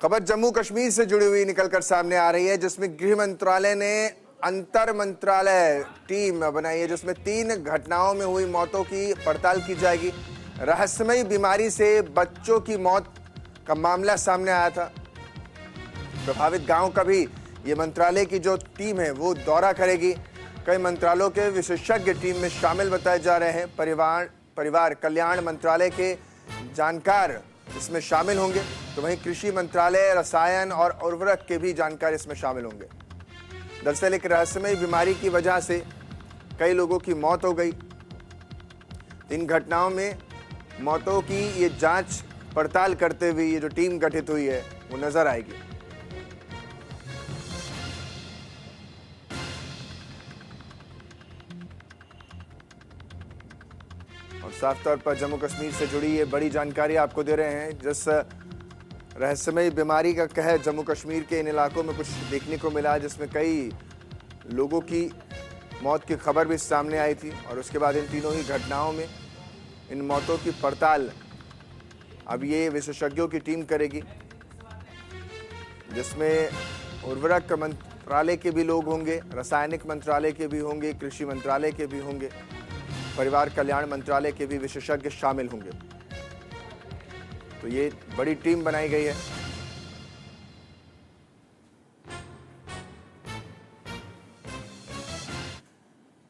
खबर जम्मू कश्मीर से जुड़ी हुई निकलकर सामने आ रही है, जिसमें गृह मंत्रालय ने अंतर मंत्रालय टीम बनाई है, जिसमें 3 घटनाओं में हुई मौतों की पड़ताल की जाएगी। रहस्यमयी बीमारी से बच्चों की मौत का मामला सामने आया था। प्रभावित गांव का भी ये मंत्रालय की जो टीम है वो दौरा करेगी। कई मंत्रालयों के विशेषज्ञ टीम में शामिल बताए जा रहे हैं। परिवार कल्याण मंत्रालय के जानकार इसमें शामिल होंगे, तो वहीं कृषि मंत्रालय, रसायन और उर्वरक के भी जानकार इसमें शामिल होंगे। दरअसल एक रहस्यमयी बीमारी की वजह से कई लोगों की मौत हो गई। 3 घटनाओं में मौतों की ये जांच पड़ताल करते हुए ये जो टीम गठित हुई है वो नजर आएगी। और साफ तौर पर जम्मू कश्मीर से जुड़ी ये बड़ी जानकारी आपको दे रहे हैं। जिस रहस्यमयी बीमारी का कहर जम्मू कश्मीर के इन इलाकों में कुछ देखने को मिला, जिसमें कई लोगों की मौत की खबर भी सामने आई थी। और उसके बाद इन तीनों ही घटनाओं में इन मौतों की पड़ताल अब ये विशेषज्ञों की टीम करेगी, जिसमें उर्वरक मंत्रालय के भी लोग होंगे, रासायनिक मंत्रालय के भी होंगे, कृषि मंत्रालय के भी होंगे, परिवार कल्याण मंत्रालय के भी विशेषज्ञ शामिल होंगे। तो ये बड़ी टीम बनाई गई है।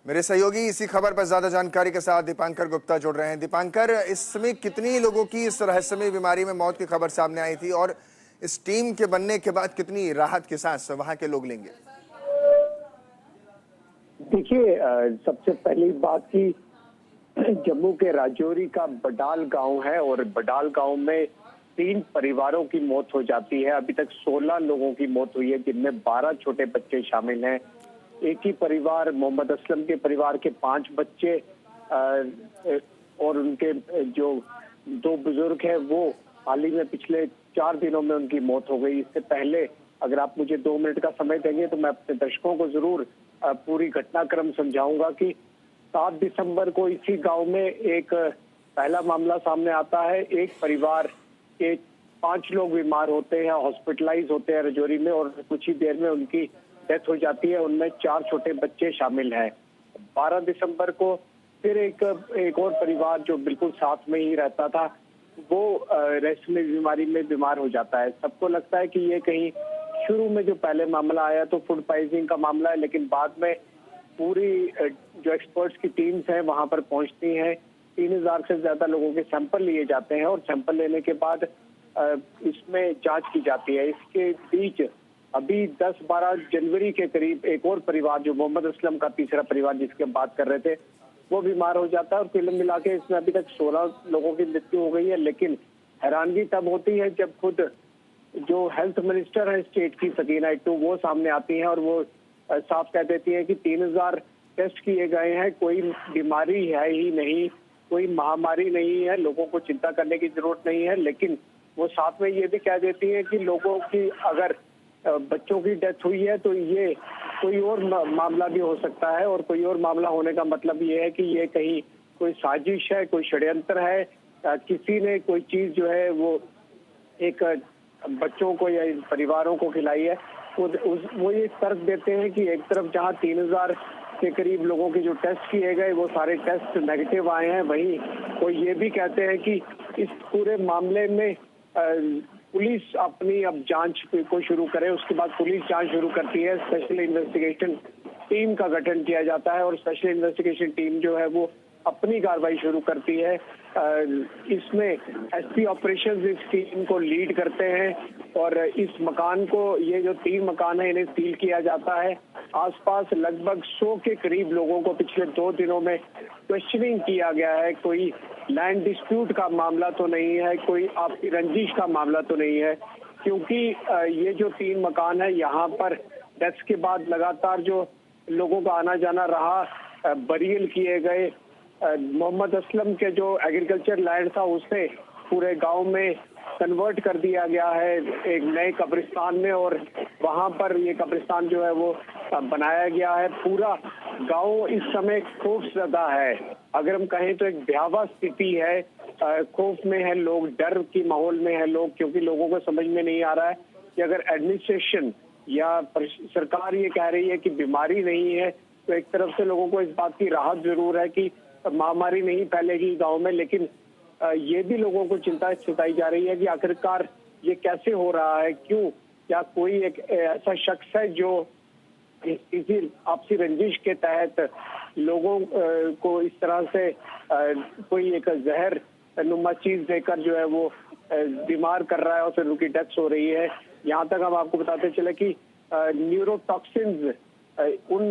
मेरे सहयोगी इसी खबर पर ज्यादा जानकारी के साथ दीपांकर गुप्ता जुड़ रहे हैं। दीपांकर, इसमें कितनी लोगों की इस रहस्यमयी बीमारी में मौत की खबर सामने आई थी और इस टीम के बनने के बाद कितनी राहत की सांस वहां के लोग लेंगे? देखिए, सबसे पहली बात की जम्मू के राजौरी का बडाल गांव है और बडाल गांव में 3 परिवारों की मौत हो जाती है। अभी तक 16 लोगों की मौत हुई है, जिनमें 12 छोटे बच्चे शामिल हैं। एक ही परिवार मोहम्मद असलम के परिवार के 5 बच्चे और उनके जो 2 बुजुर्ग हैं वो हाल ही में पिछले 4 दिनों में उनकी मौत हो गई। इससे पहले अगर आप मुझे 2 मिनट का समय देंगे तो मैं अपने दर्शकों को जरूर पूरी घटनाक्रम समझाऊंगा कि 7 दिसंबर को इसी गांव में एक पहला मामला सामने आता है। एक परिवार के 5 लोग बीमार होते हैं, हॉस्पिटलाइज होते हैं राजौरी में और कुछ ही देर में उनकी डेथ हो जाती है। उनमें 4 छोटे बच्चे शामिल हैं। 12 दिसंबर को फिर एक और परिवार जो बिल्कुल साथ में ही रहता था वो रहस्यमयी बीमारी में बीमार हो जाता है। सबको लगता है कि ये कहीं शुरू में जो पहले मामला आया तो फूड पॉइजनिंग का मामला है, लेकिन बाद में पूरी जो एक्सपर्ट्स की टीम्स हैं वहां पर पहुंचती हैं। 3000 से ज्यादा लोगों के सैंपल लिए जाते हैं और सैंपल लेने के बाद इसमें जांच की जाती है। इसके बीच अभी 10-12 जनवरी के करीब एक और परिवार जो मोहम्मद असलम का तीसरा परिवार जिसकी हम बात कर रहे थे वो बीमार हो जाता है और कुल मिला के इसमें अभी तक 16 लोगों की मृत्यु हो गई है। लेकिन हैरानगी तब होती है जब खुद जो हेल्थ मिनिस्टर है स्टेट की, सकीना इट्टू, वो सामने आती हैं और वो साफ कह देती है कि 3000 टेस्ट किए गए हैं, कोई बीमारी है ही नहीं, कोई महामारी नहीं है, लोगों को चिंता करने की जरूरत नहीं है। लेकिन वो साथ में ये भी कह देती है कि लोगों की अगर बच्चों की डेथ हुई है तो ये कोई और मामला भी हो सकता है और कोई और मामला होने का मतलब ये है कि ये कहीं कोई साजिश है, कोई षड्यंत्र है, किसी ने कोई चीज जो है वो एक बच्चों को या परिवारों को खिलाई है। वो ये तर्क देते हैं कि एक तरफ जहां 3000 के करीब लोगों के जो टेस्ट किए गए वो सारे टेस्ट नेगेटिव आए हैं, वहीं वो ये भी कहते हैं कि इस पूरे मामले में पुलिस अपनी अब जांच को शुरू करे। उसके बाद पुलिस जांच शुरू करती है, स्पेशल इन्वेस्टिगेशन टीम का गठन किया जाता है और स्पेशल इन्वेस्टिगेशन टीम जो है वो अपनी कार्रवाई शुरू करती है। इसमें एसपी ऑपरेशंस इस टीम को लीड करते हैं और इस मकान को, ये जो 3 मकान है इन्हें सील किया जाता है। आसपास लगभग 100 के करीब लोगों को पिछले 2 दिनों में क्वेश्चनिंग किया गया है। कोई लैंड डिस्प्यूट का मामला तो नहीं है, कोई आपकी रंजिश का मामला तो नहीं है, क्योंकि ये जो 3 मकान है यहाँ पर डेथ के बाद लगातार जो लोगों का आना जाना रहा, बरियल किए गए। मोहम्मद असलम के जो एग्रीकल्चर लैंड था उसे पूरे गांव में कन्वर्ट कर दिया गया है एक नए कब्रिस्तान में और वहां पर ये कब्रिस्तान जो है वो बनाया गया है। पूरा गांव इस समय खौफजदा है। अगर हम कहें तो एक भयावह स्थिति है खौफ में है लोग, डर की माहौल में है लोग, क्योंकि लोगों को समझ में नहीं आ रहा है कि अगर एडमिनिस्ट्रेशन या सरकार ये कह रही है कि बीमारी नहीं है, तो एक तरफ से लोगों को इस बात की राहत जरूर है कि महामारी नहीं फैलेगी गांव में, लेकिन ये भी लोगों को चिंता सताई जा रही है कि आखिरकार ये कैसे हो रहा है, क्यों, क्या कोई एक ऐसा शख्स है जो किसी आपसी रंजिश के तहत लोगों को इस तरह से कोई एक जहर नुमा चीज देकर जो है वो बीमार कर रहा है और फिर उनकी डेथ हो रही है। यहाँ तक हम आपको बताते चले कि न्यूरोटॉक्सिन्स उन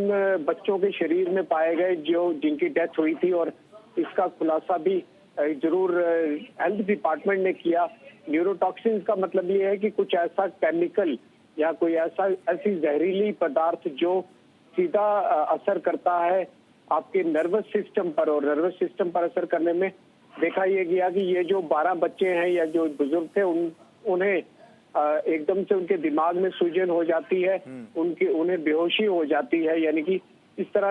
बच्चों के शरीर में पाए गए जो जिनकी डेथ हुई थी, और इसका खुलासा भी जरूर हेल्थ डिपार्टमेंट ने किया। न्यूरोटॉक्सिन्स का मतलब ये है कि कुछ ऐसा केमिकल या कोई ऐसी जहरीली पदार्थ जो सीधा असर करता है आपके नर्वस सिस्टम पर, और नर्वस सिस्टम पर असर करने में देखा यह गया कि ये जो 12 बच्चे हैं या जो बुजुर्ग थे उन्हें एकदम से उनके दिमाग में सूजन हो जाती है, उन्हें बेहोशी हो जाती है, यानी कि इस तरह